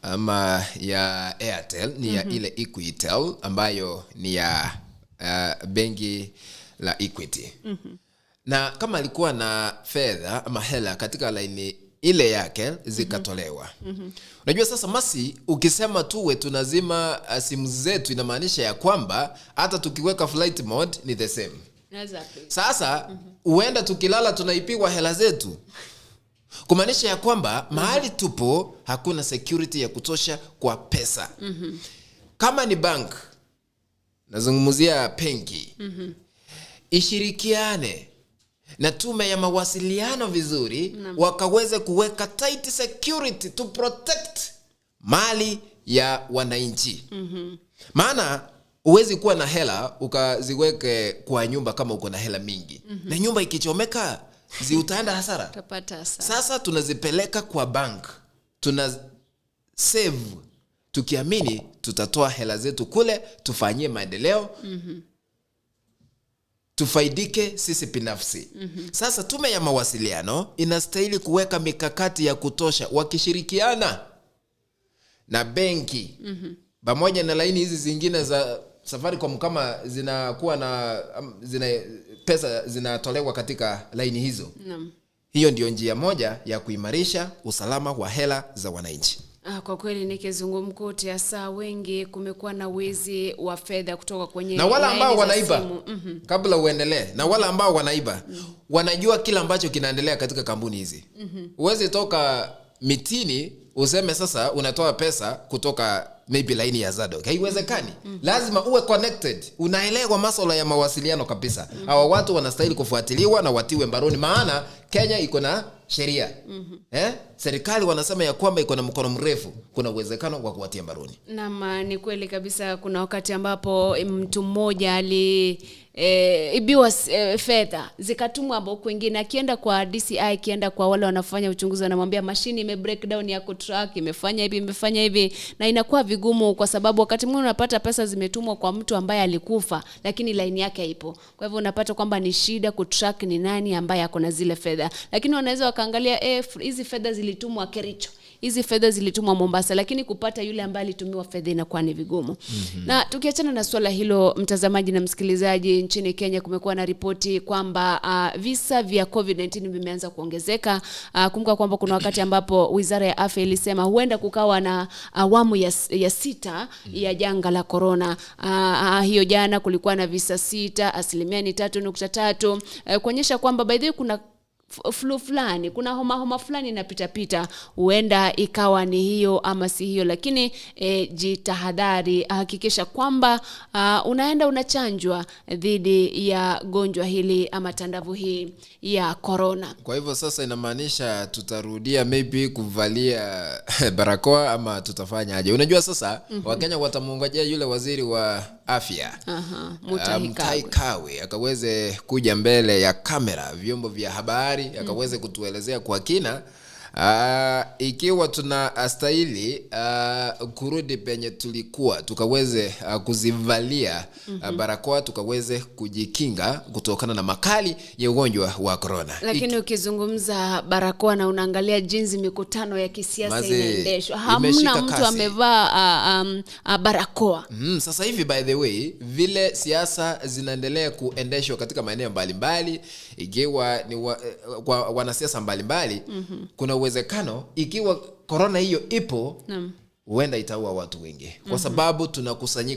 ama ya Airtel ni ya ile Equitel ambayo ni ya benki la Equity. Na kama alikuwa na fedha ama hela katika line ile yake zikatolewa. Unajua sasa Masi, ukisema tuwe tunazima simu zetu inamaanisha ya kwamba hata tukiweka flight mode ni the same. Exactly. Sasa uenda tukilala tunaipigwa hela zetu. Kumaanisha ya kwamba mahali tupo hakuna security ya kutosha kwa pesa. Kama ni bank, nazungumzia benki, ishirikiane na tume ya mawasiliano vizuri, wakaweze kuweka tight security to protect mali ya wananchi. Maana uwezi kuwa na hela ukaziweke kwa nyumba kama uko na hela mingi. Na nyumba ikichomeka utaenda hasara. Utapata hasara. Sasa tunazipeleka kwa bank. Tuna save tukiamini tutatoa hela zetu kule tufanyie maendeleo. Tufaidike sisi binafsi. Sasa tume ya mawasiliano inastahili kuweka mikakati ya kutosha wakishirikiana na benki. Pamoja na laini hizi zingine za Safaricom kama zinakuwa na pesa zinatolewa katika laini hizo. Hiyo ndio njia moja ya kuimarisha usalama wa hela za wananchi. Kwa kweli ni kizungumkuti, hasa wengi kumekuwa na wizi wa fedha kutoka kwenye na wala ambao wanaiba. Kabla uendelee, na wala ambao wanaiba wanajua kila ambacho kinaendelea katika kampuni hizi. Uwezi toka mitini useme sasa unatoa pesa kutoka maybe laini ya Zadok. Haiwezekani. Lazima uwe connected. Unaelewa masuala ya mawasiliano kabisa. Hawa watu wanastahili kufuatiliwa na watiwe mbaroni, maana Kenya iko na sheria. Serikali wanasema ya kwamba iko na mkono mrefu, kuna uwezekano wa kuwatia mbaroni. Naam, ni kweli kabisa. Kuna wakati ambapo mtu mmoja ibiwa fedha zikatumwa hapo kwingine, akienda kwa DCI, akienda kwa wale wanafanya uchunguzi, wanamwambia mashini ime breakdown yako, track imefanya hivi, na inakuwa vigumu kwa sababu wakati mwingine unapata pesa zimetumwa kwa mtu ambaye alikufa lakini line yake haipo. Kwa hivyo unapata kwamba ni shida kutrack ni nani ambaye ako na zile fedha. Lakini wanaweza wakaangalia hizi fedha zilitumwa Kericho, hizi fedha zilitumwa Mombasa, lakini kupata yule ambaye alitumiwa fedha inakuwa ni vigumu. Na tukiachana na swala hilo, mtazamaji na msikilizaji, nchini Kenya kumekuwa na ripoti kwamba visa vya COVID-19 vimeanza kuongezeka. Kumbuka kwamba kuna wakati ambapo Wizara ya Afya ilisema huenda kukawa na awamu ya 6 ya janga la corona. Hiyo jana kulikuwa na visa 6, asilimia ni 3.3, kuonyesha kwamba by the way kuna flu fulani, kuna homa fulani inapita, huenda ikawa ni hiyo ama si hiyo. Lakini jitahadhari, hakikisha kwamba unaenda unachanjwa dhidi ya gonjwa hili ama tandavu hii ya corona. Kwa hivyo sasa inamaanisha tutarudia maybe kuvalia barakoa ama tutafanya aje? Unajua sasa Wakenya watamungojea yule waziri wa afya Mutahi Kagwe akaweze kuja mbele ya kamera, vyombo vya habari, akaweze kutuelezea kwa kina ikiwa tunastahili kurudi penye tulikuwa, tukaweze kuzivalia barakoa, tukaweze kujikinga kutokana na makali ya ugonjwa wa corona. Lakini ukizungumza barakoa na unaangalia jinsi mikutano ya kisiasa inaendeshwa, hamna mtu amevaa barakoa. Sasa hivi by the way, vile siasa zinaendelea kuendeshwa katika maeneo mbalimbali, ikiwa ni kwa wanasiasa mbalimbali, kuna uwezekano ikiwa corona hiyo ipo, huenda itaua watu wengi kwa sababu tunakusanyika